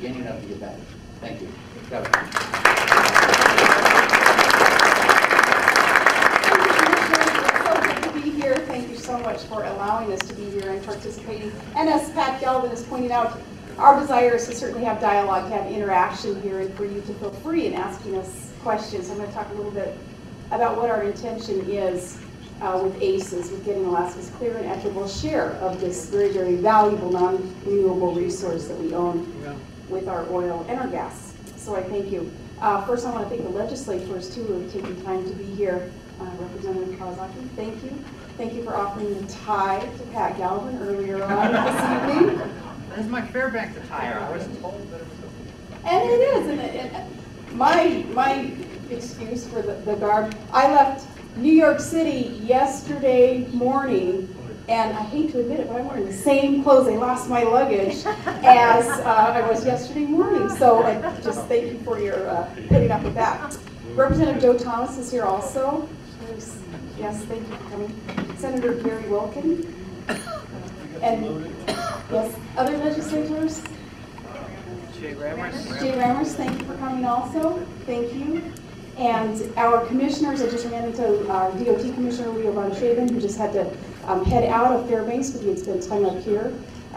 beginning of the event. Thank you. Thank you so much for allowing us to be here and participating. And as Pat Galvin has pointed out, our desire is to certainly have dialogue, to have interaction here, and for you to feel free in asking us questions. I'm going to talk a little bit about what our intention is with ACES, with getting Alaska's clear and equitable share of this very, very valuable non-renewable resource that we own with our oil and our gas. So I thank you. First, I want to thank the legislators, too, who have taken time to be here. Representative Kawasaki, thank you. Thank you for offering the tie to Pat Galvin earlier on this evening. That's my Fairbanks attire. I wasn't told that it was okay. And it is. And my excuse for the garb, I left New York City yesterday morning, and I hate to admit it, but I'm wearing the same clothes. I lost my luggage as I was yesterday morning. So I just thank you for your putting up with that. Representative Joe Thomas is here also. Yes, thank you for coming. Senator Gary Wilkin. And yes, other legislators? Jay Rammers. Jay Rammers, thank you for coming also. Thank you. And our commissioners, I just ran into our DOT Commissioner Leo Von Shaven, who just had to head out of Fairbanks, but he had spent time up here.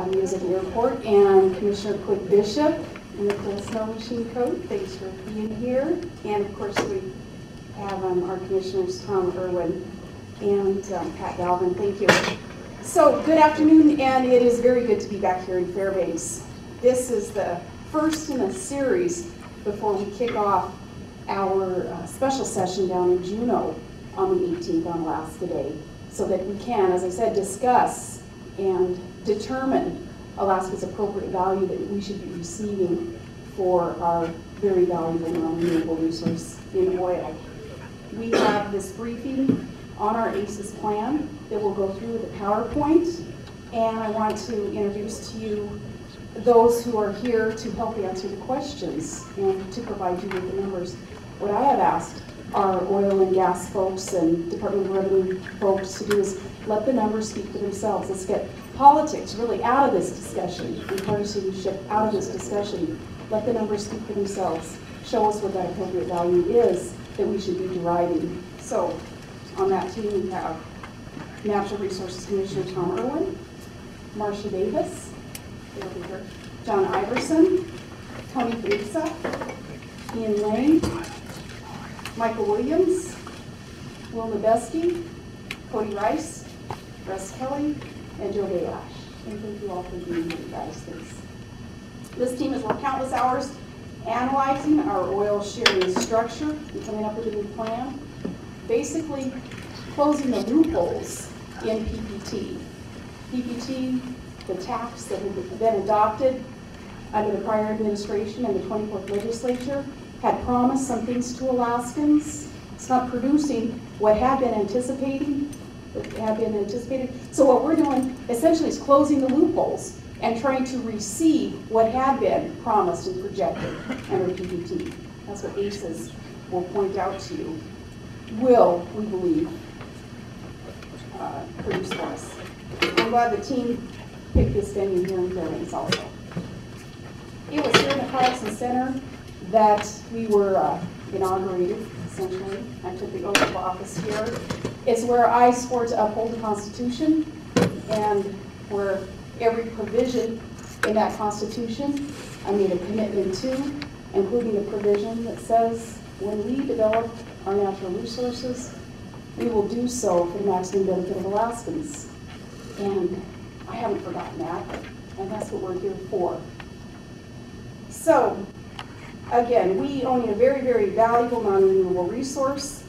He was at the airport. And Commissioner Quick Bishop in the Cool Snow Machine Code, thanks for being here. And of course, we have our commissioners, Tom Irwin and Pat Galvin, thank you. So, good afternoon, and it is very good to be back here in Fairbanks. This is the first in a series before we kick off our special session down in Juneau on the 18th on Alaska Day, so that we can, as I said, discuss and determine Alaska's appropriate value that we should be receiving for our very valuable non-renewable resource in oil. We have this briefing on our ACES plan that we'll go through with a PowerPoint, and I want to introduce to you those who are here to help answer the questions and to provide you with the numbers. What I have asked our oil and gas folks and Department of Revenue folks to do is let the numbers speak for themselves. Let's get politics really out of this discussion and partisanship out of this discussion. Let the numbers speak for themselves. Show us what that appropriate value is that we should be deriving. So, on that team, we have Natural Resources Commissioner Tom Irwin, Marcia Davis, John Iverson, Tony Felisa, Ian Lane, Michael Williams, Will Nabesky, Cody Rice, Russ Kelly, and Joe Bayash. And thank you all for being here, guys. Thanks. This team has worked countless hours analyzing our oil sharing structure and coming up with a new plan. Basically, closing the loopholes in PPT. PPT, the tax that had been adopted under the prior administration and the 24th legislature, had promised some things to Alaskans. It's not producing what had been anticipated. So what we're doing essentially is closing the loopholes and trying to receive what had been promised and projected under PPT. That's what ACES will point out to you. Will, we believe, produce for us. I'm glad the team picked this venue here in Fairbanks also. It was here in the Carlson Center that we were inaugurated, essentially. I took the oath of office here. It's where I swore to uphold the Constitution, and where every provision in that Constitution I made a commitment to, including the provision that says when we develop our natural resources, we will do so for the maximum benefit of Alaskans. And I haven't forgotten that, and that's what we're here for. So, again, we own a very, very valuable non-renewable resource.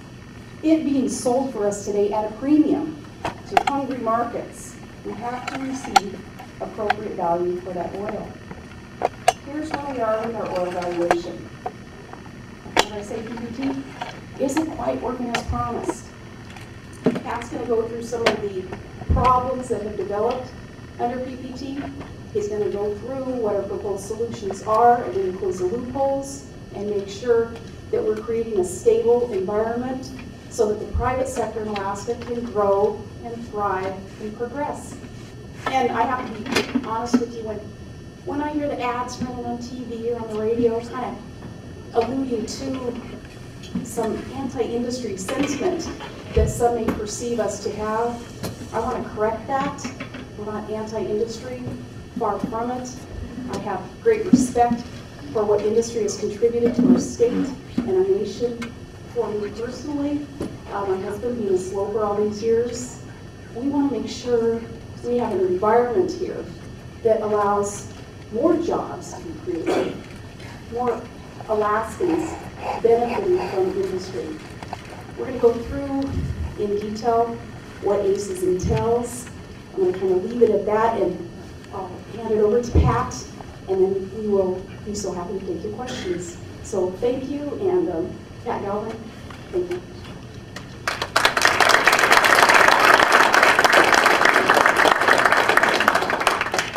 It being sold for us today at a premium to hungry markets, we have to receive appropriate value for that oil. Here's where we are with our oil valuation. As I say, PPT isn't quite working as promised. Pat's going to go through some of the problems that have developed under PPT. He's going to go through what our proposed solutions are and then close the loopholes and make sure that we're creating a stable environment so that the private sector in Alaska can grow and thrive and progress. And I have to be honest with you, when when I hear the ads running on TV or on the radio, kind of alluding to some anti-industry sentiment that some may perceive us to have, I want to correct that. We're not anti-industry, far from it. I have great respect for what industry has contributed to our state and our nation. For me personally, my husband being a sloper all these years, we want to make sure we have an environment here that allows more jobs to be created, more Alaskans benefiting from industry. We're going to go through in detail what ACES entails. I'm going to kind of leave it at that and I'll hand it over to Pat, and then we will be so happy to take your questions. So thank you, and Pat Galvin, thank you.